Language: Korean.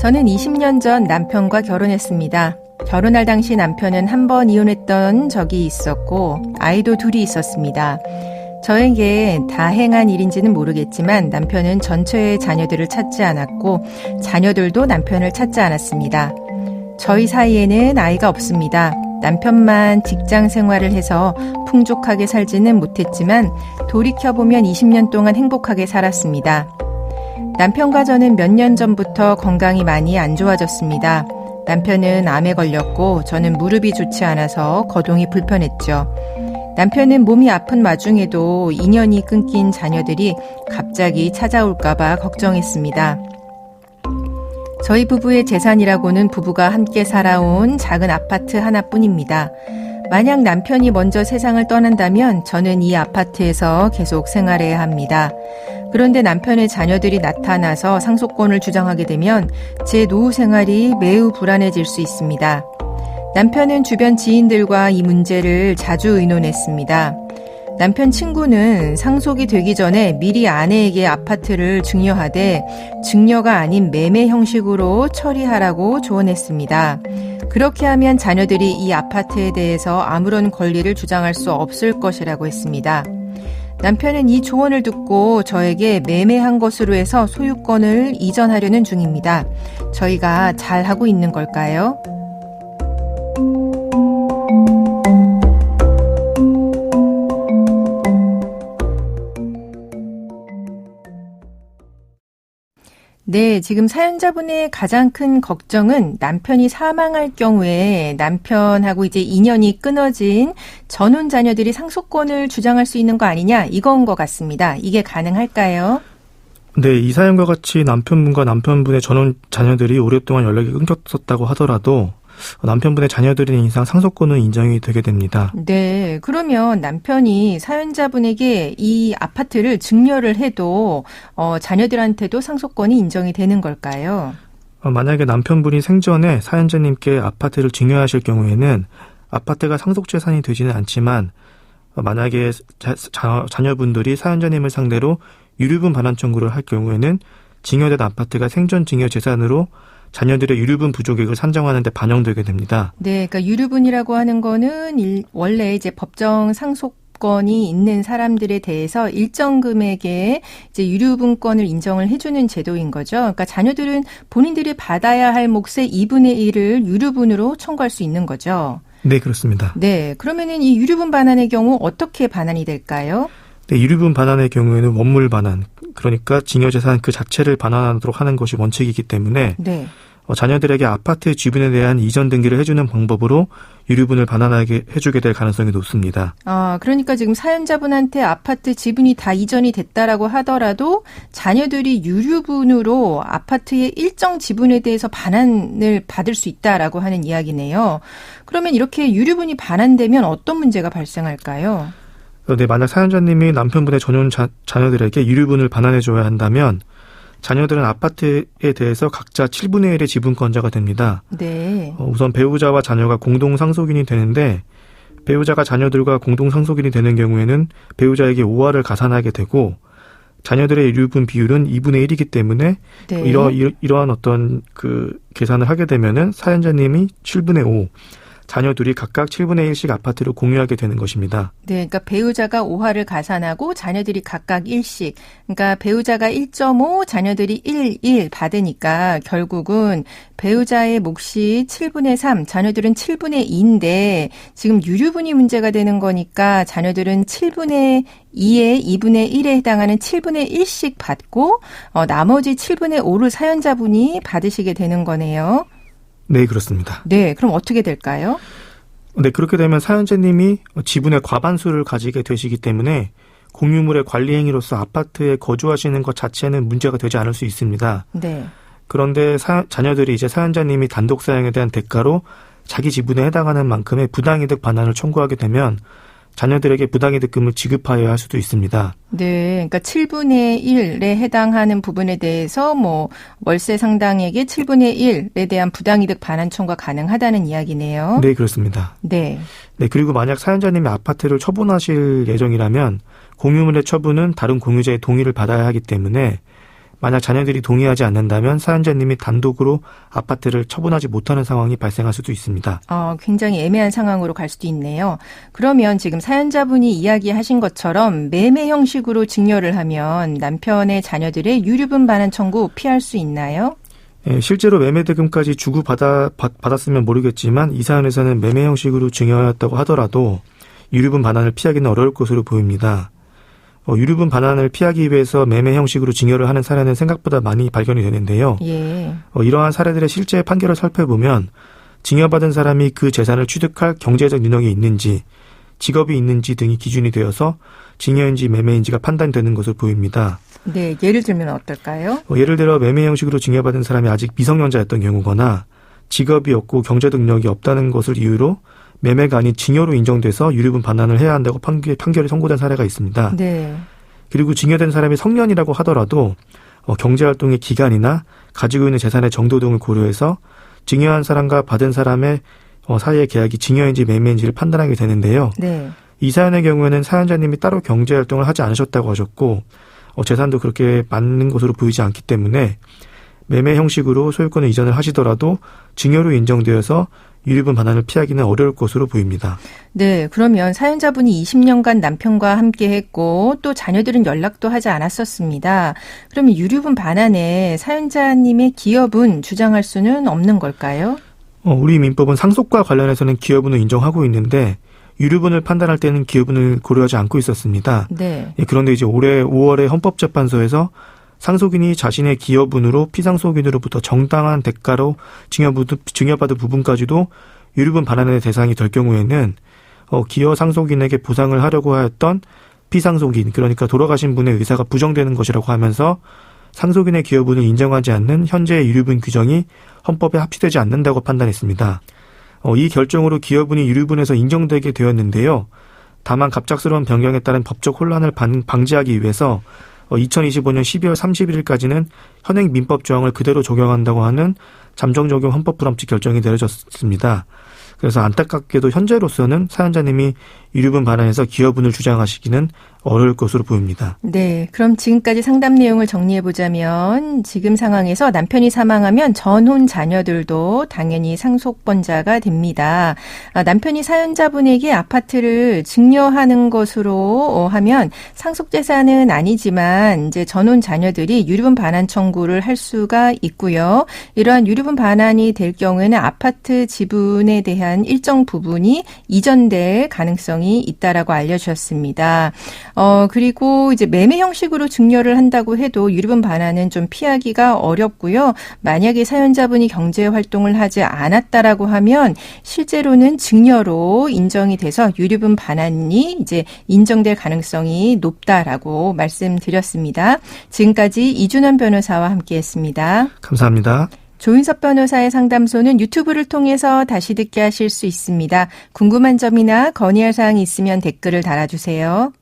저는 20년 전 남편과 결혼했습니다. 결혼할 당시 남편은 한 번 이혼했던 적이 있었고 아이도 둘이 있었습니다. 저에게 다행한 일인지는 모르겠지만 남편은 전처의 자녀들을 찾지 않았고 자녀들도 남편을 찾지 않았습니다. 저희 사이에는 아이가 없습니다. 남편만 직장 생활을 해서 풍족하게 살지는 못했지만 돌이켜보면 20년 동안 행복하게 살았습니다. 남편과 저는 몇 년 전부터 건강이 많이 안 좋아졌습니다. 남편은 암에 걸렸고 저는 무릎이 좋지 않아서 거동이 불편했죠. 남편은 몸이 아픈 와중에도 인연이 끊긴 자녀들이 갑자기 찾아올까봐 걱정했습니다. 저희 부부의 재산이라고는 부부가 함께 살아온 작은 아파트 하나뿐입니다. 만약 남편이 먼저 세상을 떠난다면 저는 이 아파트에서 계속 생활해야 합니다. 그런데 남편의 자녀들이 나타나서 상속권을 주장하게 되면 제 노후 생활이 매우 불안해질 수 있습니다. 남편은 주변 지인들과 이 문제를 자주 의논했습니다. 남편 친구는 상속이 되기 전에 미리 아내에게 아파트를 증여하되 증여가 아닌 매매 형식으로 처리하라고 조언했습니다. 그렇게 하면 자녀들이 이 아파트에 대해서 아무런 권리를 주장할 수 없을 것이라고 했습니다. 남편은 이 조언을 듣고 저에게 매매한 것으로 해서 소유권을 이전하려는 중입니다. 저희가 잘하고 있는 걸까요? 네, 지금 사연자분의 가장 큰 걱정은 남편이 사망할 경우에 남편하고 이제 인연이 끊어진 전혼 자녀들이 상속권을 주장할 수 있는 거 아니냐, 이건 것 같습니다. 이게 가능할까요? 네, 이 사연과 같이 남편분과 남편분의 전혼 자녀들이 오랫동안 연락이 끊겼었다고 하더라도 남편분의 자녀들인 이상 상속권은 인정이 되게 됩니다. 네, 그러면 남편이 사연자분에게 이 아파트를 증여를 해도 자녀들한테도 상속권이 인정이 되는 걸까요? 만약에 남편분이 생전에 사연자님께 아파트를 증여하실 경우에는 아파트가 상속재산이 되지는 않지만 만약에 자녀분들이 사연자님을 상대로 유류분 반환 청구를 할 경우에는 증여된 아파트가 생전 증여 재산으로 자녀들의 유류분 부족액을 산정하는 데 반영되게 됩니다. 네, 그러니까 유류분이라고 하는 거는 원래 이제 법정 상속권이 있는 사람들에 대해서 일정 금액의 이제 유류분권을 인정을 해주는 제도인 거죠. 그러니까 자녀들은 본인들이 받아야 할 몫의 2분의 1을 유류분으로 청구할 수 있는 거죠. 네, 그렇습니다. 네, 그러면은 이 유류분 반환의 경우 어떻게 반환이 될까요? 네, 유류분 반환의 경우에는 원물 반환, 그러니까 증여재산 그 자체를 반환하도록 하는 것이 원칙이기 때문에 네. 자녀들에게 아파트 지분에 대한 이전 등기를 해주는 방법으로 유류분을 반환하게 해주게 될 가능성이 높습니다. 그러니까 지금 사연자분한테 아파트 지분이 다 이전이 됐다라고 하더라도 자녀들이 유류분으로 아파트의 일정 지분에 대해서 반환을 받을 수 있다라고 하는 이야기네요. 그러면 이렇게 유류분이 반환되면 어떤 문제가 발생할까요? 네, 만약 사연자님이 남편분의 전혼 자녀들에게 유류분을 반환해줘야 한다면 자녀들은 아파트에 대해서 각자 7분의 1의 지분권자가 됩니다. 네. 우선 배우자와 자녀가 공동 상속인이 되는데 배우자가 자녀들과 공동 상속인이 되는 경우에는 배우자에게 5화를 가산하게 되고 자녀들의 유류분 비율은 2분의 1이기 때문에 네. 이러한 어떤 그 계산을 하게 되면은 사연자님이 7분의 5, 자녀들이 각각 7분의 1씩 아파트를 공유하게 되는 것입니다. 네, 그러니까 배우자가 5화를 가산하고 자녀들이 각각 1씩. 그러니까 배우자가 1.5, 자녀들이 1 받으니까 결국은 배우자의 몫이 7분의 3, 자녀들은 7분의 2인데 지금 유류분이 문제가 되는 거니까 자녀들은 7분의 2의 2분의 1에 해당하는 7분의 1씩 받고 나머지 7분의 5를 사연자분이 받으시게 되는 거네요. 네, 그렇습니다. 네, 그럼 어떻게 될까요? 네, 그렇게 되면 사연자님이 지분의 과반수를 가지게 되시기 때문에 공유물의 관리 행위로서 아파트에 거주하시는 것 자체는 문제가 되지 않을 수 있습니다. 네. 그런데 자녀들이 이제 사연자님이 단독 사용에 대한 대가로 자기 지분에 해당하는 만큼의 부당이득 반환을 청구하게 되면 자녀들에게 부당이득금을 지급하여야 할 수도 있습니다. 네, 그러니까 7분의 1에 해당하는 부분에 대해서 월세 상당액의 7분의 1에 대한 부당이득 반환 청구가 가능하다는 이야기네요. 네, 그렇습니다. 네. 네, 그리고 만약 사연자님이 아파트를 처분하실 예정이라면 공유물의 처분은 다른 공유자의 동의를 받아야 하기 때문에 만약 자녀들이 동의하지 않는다면 사연자님이 단독으로 아파트를 처분하지 못하는 상황이 발생할 수도 있습니다. 굉장히 애매한 상황으로 갈 수도 있네요. 그러면 지금 사연자분이 이야기하신 것처럼 매매 형식으로 증여를 하면 남편의 자녀들의 유류분 반환 청구 피할 수 있나요? 예, 실제로 매매 대금까지 받았으면 모르겠지만 이 사연에서는 매매 형식으로 증여하였다고 하더라도 유류분 반환을 피하기는 어려울 것으로 보입니다. 유류분 반환을 피하기 위해서 매매 형식으로 증여를 하는 사례는 생각보다 많이 발견이 되는데요. 예. 이러한 사례들의 실제 판결을 살펴보면 증여받은 사람이 그 재산을 취득할 경제적 능력이 있는지, 직업이 있는지 등이 기준이 되어서 증여인지 매매인지가 판단되는 것으로 보입니다. 네, 예를 들면 어떨까요? 예를 들어 매매 형식으로 증여받은 사람이 아직 미성년자였던 경우거나 직업이 없고 경제 능력이 없다는 것을 이유로 매매가 아닌 증여로 인정돼서 유류분 반환을 해야 한다고 판결이 선고된 사례가 있습니다. 네. 그리고 증여된 사람이 성년이라고 하더라도 경제활동의 기간이나 가지고 있는 재산의 정도 등을 고려해서 증여한 사람과 받은 사람의 사이의 계약이 증여인지 매매인지를 판단하게 되는데요. 네. 이 사연의 경우에는 사연자님이 따로 경제활동을 하지 않으셨다고 하셨고 재산도 그렇게 많은 것으로 보이지 않기 때문에 매매 형식으로 소유권을 이전을 하시더라도 증여로 인정되어서 유류분 반환을 피하기는 어려울 것으로 보입니다. 네, 그러면 사연자분이 20년간 남편과 함께 했고 또 자녀들은 연락도 하지 않았었습니다. 그러면 유류분 반환에 사연자님의 기여분 주장할 수는 없는 걸까요? 우리 민법은 상속과 관련해서는 기여분을 인정하고 있는데 유류분을 판단할 때는 기여분을 고려하지 않고 있었습니다. 네. 그런데 이제 올해 5월에 헌법재판소에서 상속인이 자신의 기여분으로 피상속인으로부터 정당한 대가로 증여받은 부분까지도 유류분 반환의 대상이 될 경우에는 기여 상속인에게 보상을 하려고 하였던 피상속인, 그러니까 돌아가신 분의 의사가 부정되는 것이라고 하면서 상속인의 기여분을 인정하지 않는 현재의 유류분 규정이 헌법에 합치되지 않는다고 판단했습니다. 이 결정으로 기여분이 유류분에서 인정되게 되었는데요. 다만 갑작스러운 변경에 따른 법적 혼란을 방지하기 위해서 2025년 12월 31일까지는 현행 민법 조항을 그대로 적용한다고 하는 잠정 적용 헌법 불합치 결정이 내려졌습니다. 그래서 안타깝게도 현재로서는 사연자님이 유류분 반환에서 기여분을 주장하시기는 어려울 것으로 보입니다. 네, 그럼 지금까지 상담 내용을 정리해보자면 지금 상황에서 남편이 사망하면 전혼 자녀들도 당연히 상속권자가 됩니다. 남편이 사연자분에게 아파트를 증여하는 것으로 하면 상속재산은 아니지만 이제 전혼 자녀들이 유류분 반환 청구를 할 수가 있고요. 이러한 유류분 반환이 될 경우에는 아파트 지분에 대한 일정 부분이 이전될 가능성이 있다라고 알려주셨습니다. 그리고 이제 매매 형식으로 증여를 한다고 해도 유류분 반환은 좀 피하기가 어렵고요. 만약에 사연자분이 경제 활동을 하지 않았다라고 하면 실제로는 증여로 인정이 돼서 유류분 반환이 이제 인정될 가능성이 높다라고 말씀드렸습니다. 지금까지 이준원 변호사와 함께했습니다. 감사합니다. 조인섭 변호사의 상담소는 유튜브를 통해서 다시 듣게 하실 수 있습니다. 궁금한 점이나 건의할 사항이 있으면 댓글을 달아주세요.